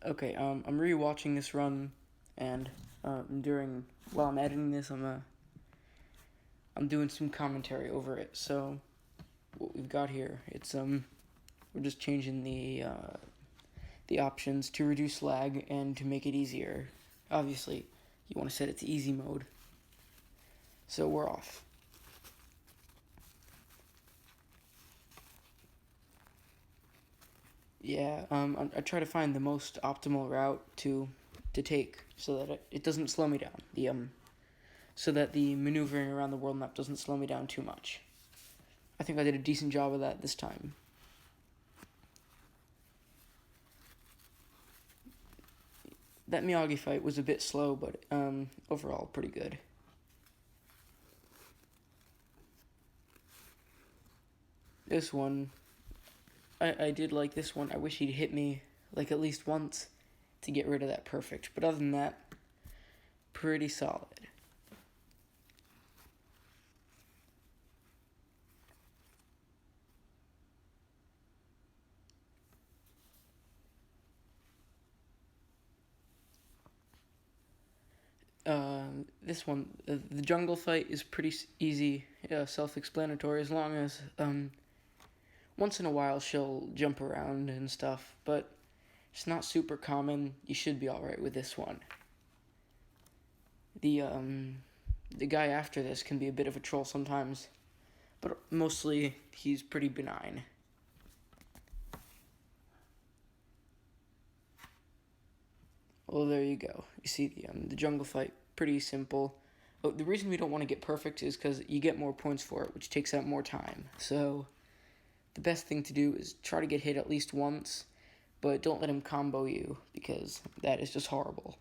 Okay, I'm rewatching this run, and while I'm editing this, I'm doing some commentary over it. So what we've got here, we're just changing the options to reduce lag and to make it easier. Obviously, you want to set it to easy mode. So we're off. Yeah, I try to find the most optimal route to take so that it doesn't slow me down. So that the maneuvering around the world map doesn't slow me down too much. I think I did a decent job of that this time. That Miyagi fight was a bit slow, but overall pretty good. This one, I did like this one. I wish he'd hit me like at least once to get rid of that perfect. But other than that, pretty solid. This one, the jungle fight is pretty easy, self-explanatory. As long as once in a while she'll jump around and stuff, but it's not super common. You should be all right with this one. The guy after this can be a bit of a troll sometimes, but mostly he's pretty benign. Well, there you go. You see the jungle fight, pretty simple. Oh, the reason we don't want to get perfect is because you get more points for it, which takes out more time. So the best thing to do is try to get hit at least once, but don't let him combo you, because that is just horrible.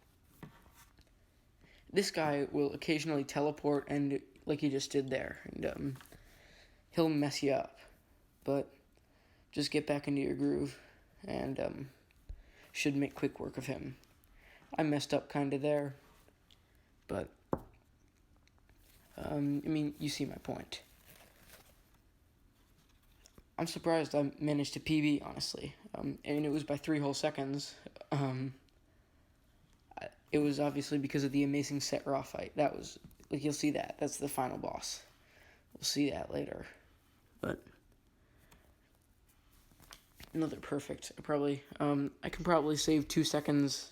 This guy will occasionally teleport, and like he just did there, and he'll mess you up. But just get back into your groove, and should make quick work of him. I messed up kind of there, but I mean, you see my point. I'm surprised I managed to PB, honestly. And it was by 3 whole seconds. It was obviously because of the amazing Sett Ra fight. That was, like, you'll see that. That's the final boss. We'll see that later. But another perfect. I can probably save 2 seconds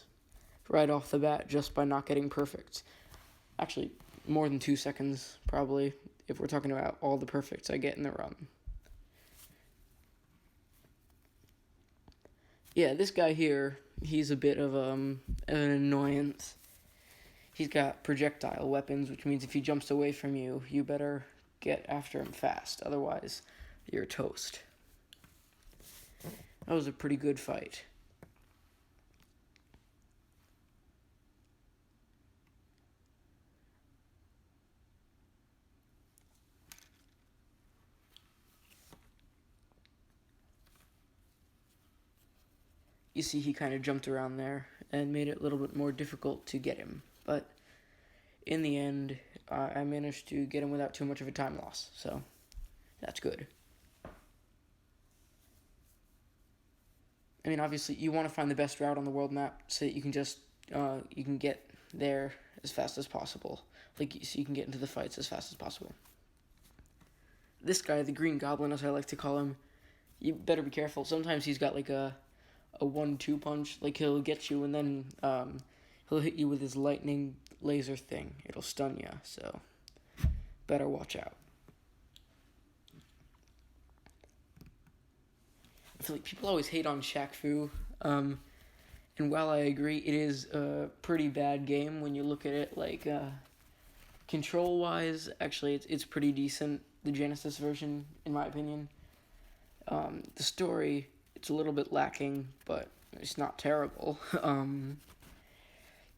right off the bat just by not getting perfect. Actually, more than 2 seconds, probably, if we're talking about all the perfects I get in the run. Yeah, this guy here, he's a bit of an annoyance. He's got projectile weapons, which means if he jumps away from you, you better get after him fast. Otherwise, you're toast. That was a pretty good fight. You see he kind of jumped around there and made it a little bit more difficult to get him. But in the end, I managed to get him without too much of a time loss. So that's good. I mean, obviously, you want to find the best route on the world map so that you can get there as fast as possible. So you can get into the fights as fast as possible. This guy, the Green Goblin, as I like to call him, you better be careful. Sometimes he's got like a 1-2 punch. Like, he'll get you and then he'll hit you with his lightning laser thing. It'll stun you, so better watch out. I feel like people always hate on Shaq Fu, and while I agree it is a pretty bad game when you look at it, like, control-wise, actually it's pretty decent, the Genesis version, in my opinion. The story, it's a little bit lacking, but it's not terrible.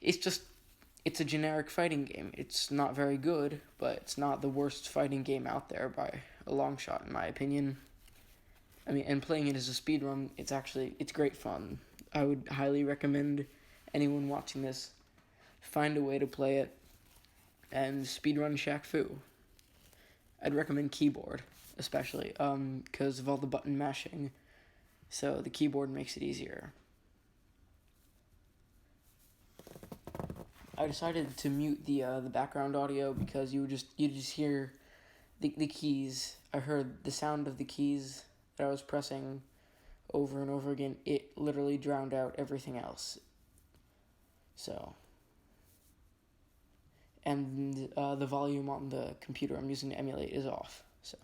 It's a generic fighting game. It's not very good, but it's not the worst fighting game out there by a long shot, in my opinion. I mean, and playing it as a speedrun, it's great fun. I would highly recommend anyone watching this find a way to play it and speedrun Shaq Fu. I'd recommend keyboard, especially, because of all the button mashing. So the keyboard makes it easier. I decided to mute the background audio because you just hear the keys. I heard the sound of the keys that I was pressing over and over again. It literally drowned out everything else. So, and the volume on the computer I'm using to emulate is off. So,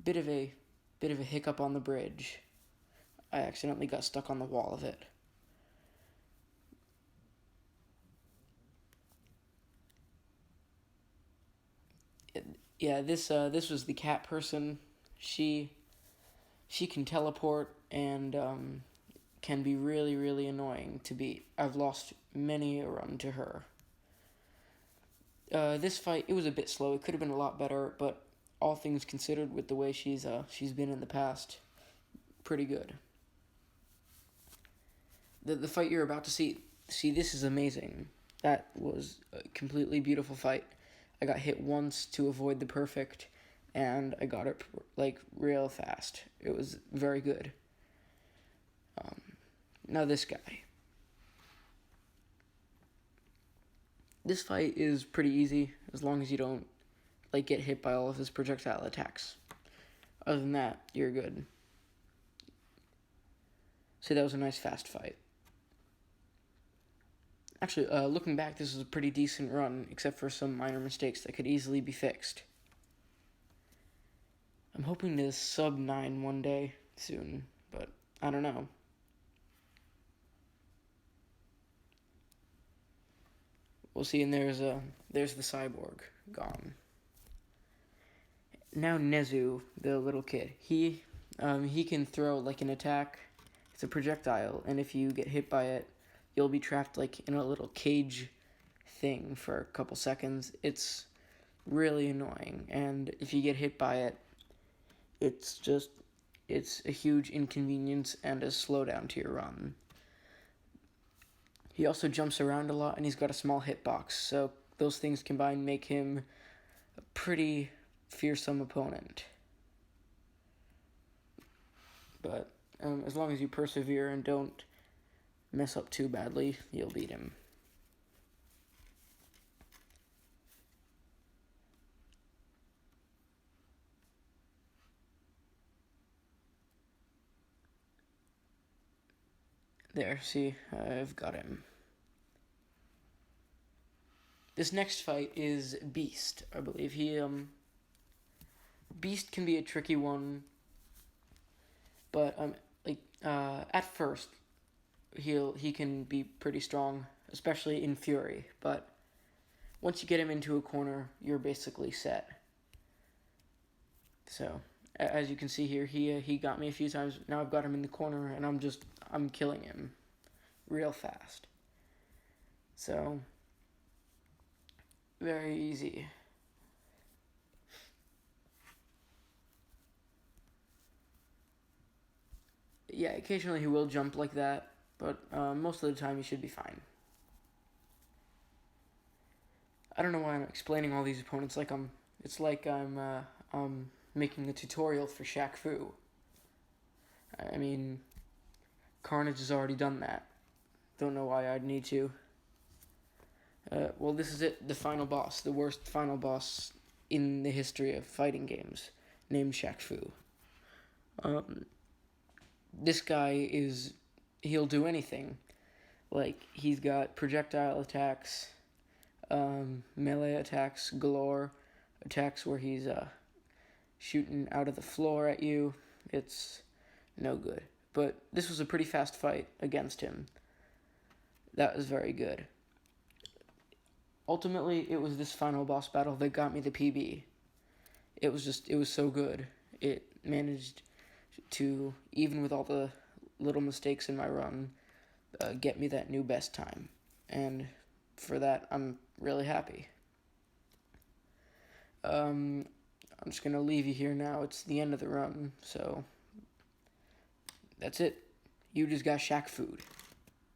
bit of a hiccup on the bridge. I accidentally got stuck on the wall of it. Yeah, this was the cat person. She can teleport and can be really, really annoying to beat. I've lost many a run to her. This fight, it was a bit slow. It could have been a lot better, but all things considered, with the way she's been in the past, pretty good. The fight you're about to see, this is amazing. That was a completely beautiful fight. I got hit once to avoid the perfect, and I got it like real fast. It was very good. Now this guy. This fight is pretty easy as long as you don't like get hit by all of his projectile attacks. Other than that, you're good. So that was a nice fast fight. Actually, looking back, this was a pretty decent run, except for some minor mistakes that could easily be fixed. I'm hoping to sub 9 one day soon, but I don't know. We'll see, and there's the cyborg gone. Now Nezu, the little kid, he can throw like an attack. It's a projectile, and if you get hit by it, you'll be trapped like in a little cage thing for a couple seconds. It's really annoying, and if you get hit by it, it's a huge inconvenience and a slowdown to your run. He also jumps around a lot, and he's got a small hitbox, so those things combined make him a pretty fearsome opponent. But as long as you persevere and don't mess up too badly, you'll beat him. There, see, I've got him. This next fight is Beast, I believe. Beast can be a tricky one, but at first he can be pretty strong, especially in Fury, but once you get him into a corner, you're basically set. So, as you can see here, he got me a few times. Now I've got him in the corner, and I'm killing him real fast. So, very easy. Yeah, occasionally he will jump like that, but most of the time he should be fine. I don't know why I'm explaining all these opponents like it's like I'm making a tutorial for Shaq Fu. I mean, Carnage has already done that. Don't know why I'd need to. Well, this is it, the final boss, the worst final boss in the history of fighting games, named Shaq Fu. This guy he'll do anything. Like, he's got projectile attacks, melee attacks galore, attacks where he's shooting out of the floor at you. It's no good. But this was a pretty fast fight against him. That was very good. Ultimately, it was this final boss battle that got me the PB. It was so good. It managed to, even with all the little mistakes in my run, get me that new best time. And for that, I'm really happy. I'm just going to leave you here now. It's the end of the run, so that's it. You just got Shaq Food.